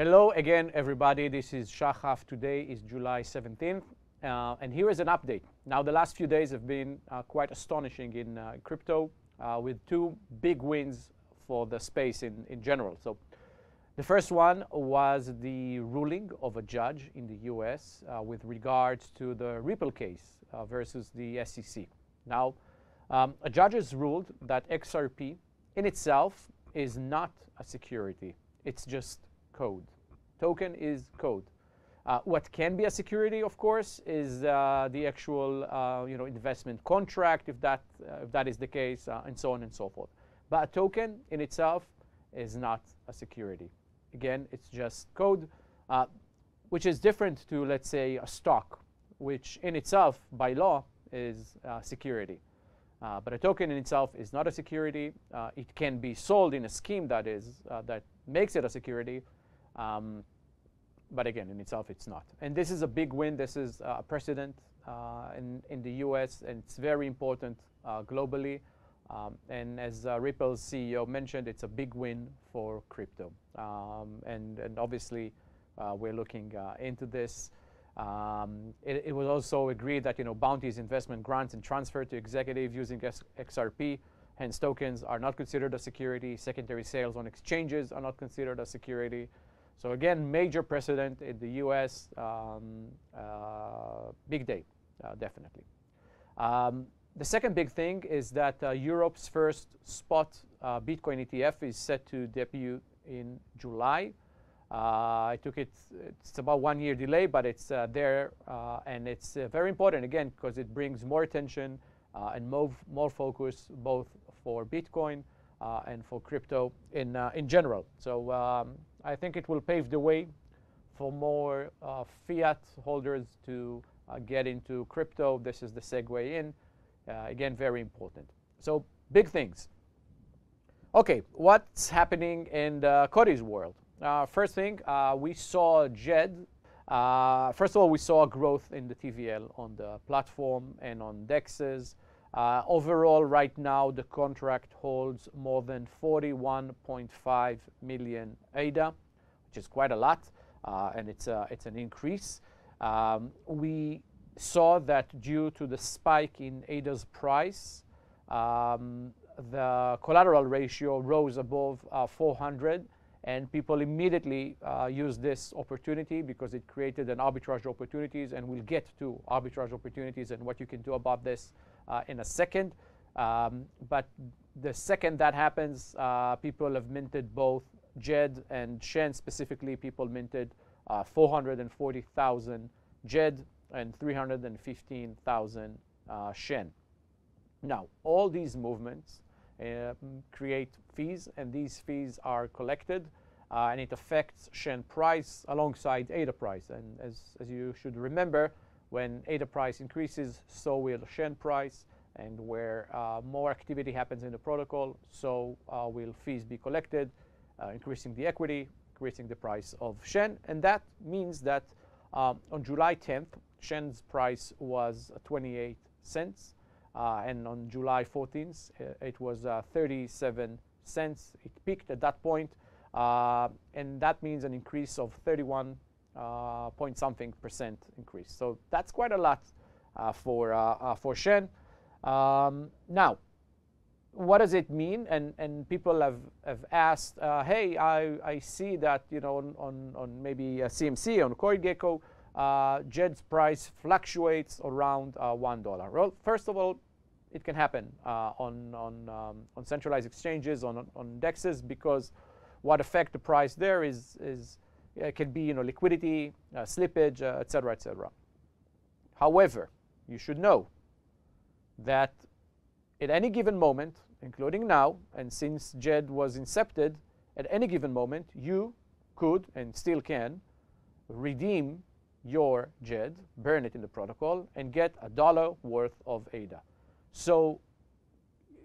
Hello again, everybody. This is Shahaf. Today is July 17th, and here is an update. Now, the last few days have been quite astonishing in crypto, with two big wins for the space in general. So, the first one was the ruling of a judge in the US with regards to the Ripple case versus the SEC. Now, a judge has ruled that XRP in itself is not a security. It's just code. Token is code. What can be a security, of course, is the actual investment contract, if that is the case, and so on and so forth. But a token in itself is not a security. Again, it's just code, which is different to, let's say, a stock, which in itself, by law, is security. But a token in itself is not a security. It can be sold in a scheme that makes it a security. But again, in itself, it's not. And this is a big win. This is a precedent in the US, and it's very important globally. And as Ripple's CEO mentioned, it's a big win for crypto. And obviously, we're looking into this. It was also agreed that bounties, investment grants, and transfer to executive using XRP, hence tokens, are not considered a security. Secondary sales on exchanges are not considered a security. So again, major precedent in the US. Big day, definitely. The second big thing is that Europe's first spot Bitcoin ETF is set to debut in July. It's about 1 year delay, but it's there, and it's very important, again, because it brings more attention and more focus both for Bitcoin and for crypto in general. So I think it will pave the way for more fiat holders to get into crypto. This is the segue in. Again, very important. So big things. Okay, what's happening in the COTI's world? First thing, we saw Djed. First of all, we saw growth in the TVL on the platform and on DEXs. Overall, right now, the contract holds more than 41.5 million ADA, which is quite a lot, and it's an increase. We saw that due to the spike in ADA's price, the collateral ratio rose above 400. And people immediately used this opportunity because it created an arbitrage opportunities, and we'll get to arbitrage opportunities and what you can do about this in a second. But the second that happens, people have minted both Djed and SHEN. Specifically, people minted 440,000 Djed and 315,000 SHEN. Now, all these movements create fees, and these fees are collected, and it affects SHEN price alongside ADA price. And as you should remember, when ADA price increases, so will SHEN price, and where more activity happens in the protocol, so will fees be collected, increasing the equity, increasing the price of SHEN. And that means that on July 10th, SHEN's price was 28 cents. And on July 14th, it was 37 cents. It peaked at that point, and that means an increase of 31 point something % increase. So that's quite a lot for SHEN. Now, what does it mean? And people have asked, hey, I see that on maybe CMC, on CoinGecko, Djed's price fluctuates around $1. Well, first of all, it can happen on centralized exchanges, on DEXs, because what affects the price there can be liquidity, slippage, etc., etc. However, you should know that at any given moment, including now, and since Djed was incepted, at any given moment, you could and still can redeem your Djed, burn it in the protocol, and get $1 worth of ADA. So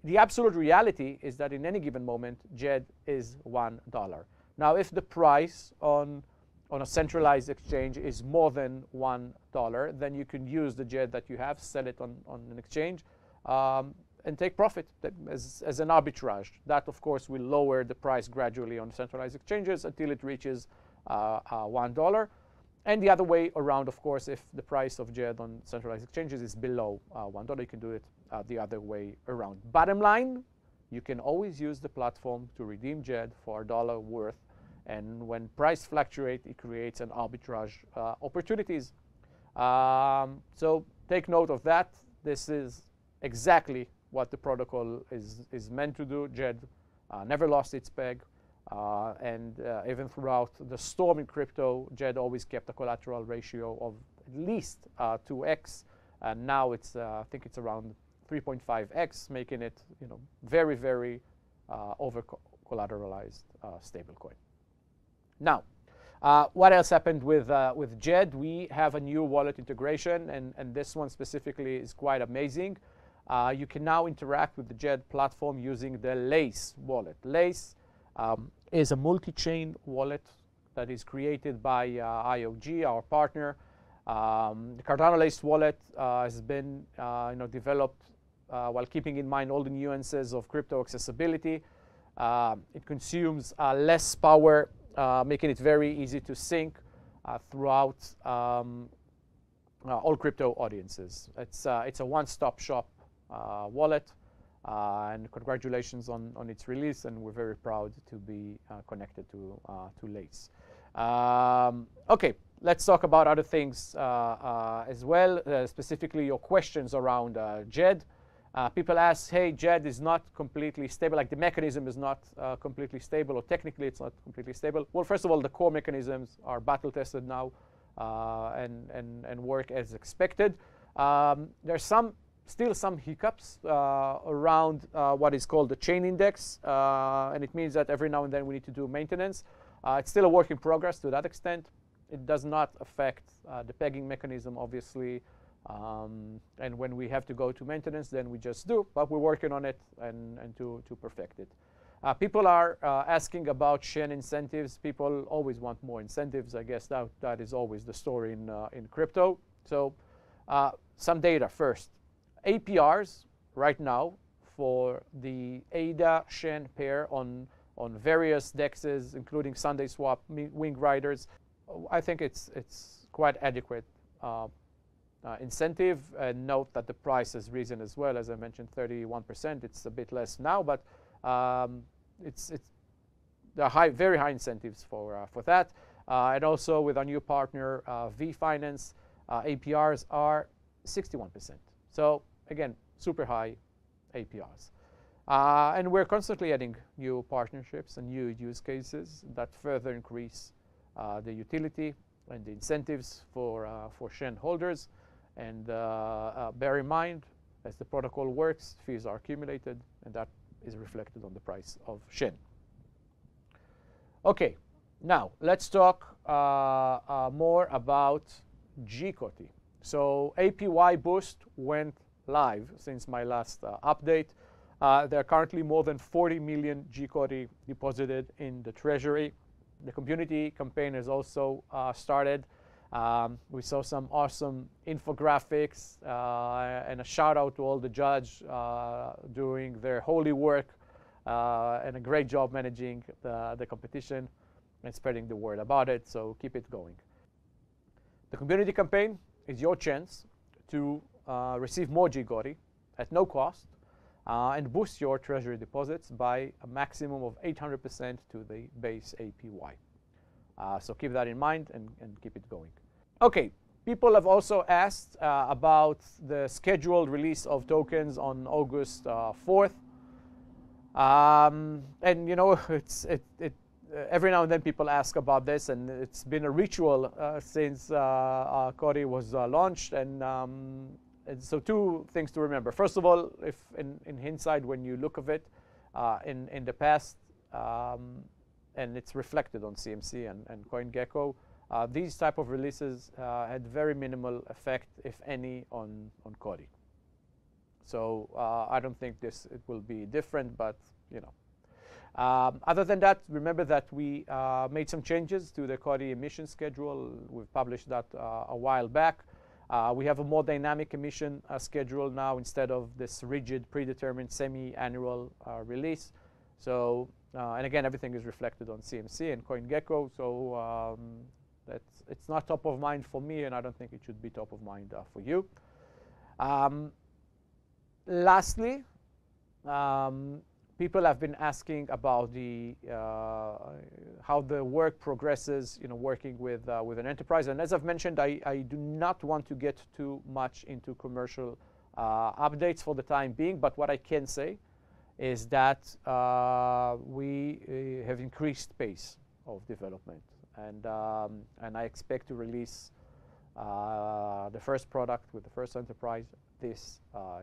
the absolute reality is that in any given moment, Djed is $1. Now, if the price on a centralized exchange is more than $1, then you can use the Djed that you have, sell it on an exchange, and take profit as an arbitrage. That, of course, will lower the price gradually on centralized exchanges until it reaches $1. And the other way around, of course, if the price of Djed on centralized exchanges is below $1, you can do it the other way around. Bottom line, you can always use the platform to redeem Djed for $1 worth. And when price fluctuates, it creates an arbitrage opportunities. So take note of that. This is exactly what the protocol is meant to do. Djed never lost its peg. And even throughout the storm in crypto, Djed always kept a collateral ratio of at least 2x. And now it's, I think it's around 3.5x, making it, very, very over-collateralized stablecoin. Now, what else happened with Djed? We have a new wallet integration, and this one specifically is quite amazing. You can now interact with the Djed platform using the Lace wallet. Lace is a multi-chain wallet that is created by IOG, our partner. The Cardano Lace wallet has been developed while keeping in mind all the nuances of crypto accessibility. It consumes less power, making it very easy to sync throughout all crypto audiences. It's a one-stop shop wallet, and congratulations on its release, and we're very proud to be connected to Lace. Okay, let's talk about other things as well, specifically your questions around Djed. People ask, hey, Djed is not completely stable, like the mechanism is not completely stable, or technically it's not completely stable. Well, first of all, the core mechanisms are battle tested now and work as expected. There's still some hiccups around what is called the chain index, and it means that every now and then we need to do maintenance. It's still a work in progress to that extent. It does not affect the pegging mechanism, obviously. And when we have to go to maintenance, then we just do. But we're working on it and to perfect it. People are asking about SHEN incentives. People always want more incentives. I guess that is always the story in crypto. So some data first. APRs right now for the ADA SHEN pair on various DEXs, including Sunday Swap, Wing Riders, I think it's quite adequate incentive. And note that the price has risen as well. As I mentioned, 31%. It's a bit less now, but there are very high incentives for that. And also with our new partner, V Finance, APRs are 61%. So again, super high APRs. And we're constantly adding new partnerships and new use cases that further increase the utility and the incentives for SHEN holders. And bear in mind, as the protocol works, fees are accumulated, and that is reflected on the price of SHEN. Okay, now let's talk more about gCOTI. So APY Boost went live since my last update. There are currently more than 40 million gCOTI deposited in the treasury. The community campaign has also started. We saw some awesome infographics and a shout out to all the judges doing their holy work and a great job managing the competition and spreading the word about it. So keep it going. The community campaign is your chance to receive more gCOTI at no cost and boost your treasury deposits by a maximum of 800% to the base APY. So keep that in mind and keep it going. Okay, people have also asked about the scheduled release of tokens on August 4th. And you know, every now and then people ask about this, and it's been a ritual since COTI was launched. And so two things to remember. First of all, if in hindsight, when you look of it in the past, and it's reflected on CMC and CoinGecko, these type of releases had very minimal effect, if any, on COTI. So I don't think it will be different, but you know. Other than that, remember that we made some changes to the COTI emission schedule. We've published that a while back. We have a more dynamic emission schedule now instead of this rigid, predetermined semi-annual release. So And again, everything is reflected on CMC and CoinGecko, so it's not top of mind for me, and I don't think it should be top of mind for you. Lastly, people have been asking about how the work progresses, working with an enterprise. And as I've mentioned, I do not want to get too much into commercial updates for the time being. But what I can say is that we have increased pace of development, and I expect to release the first product with the first enterprise this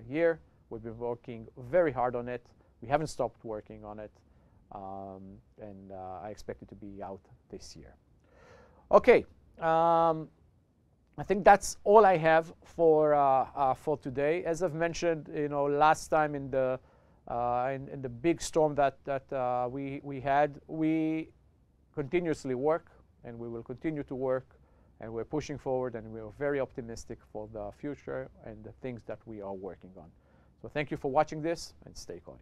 year. We've been working very hard on it. We haven't stopped working on it, and I expect it to be out this year. Okay, I think that's all I have for today. As I've mentioned, last time in the big storm that we had, we continuously work, and we will continue to work, and we're pushing forward, and we're very optimistic for the future and the things that we are working on. So thank you for watching this, and stay COTI.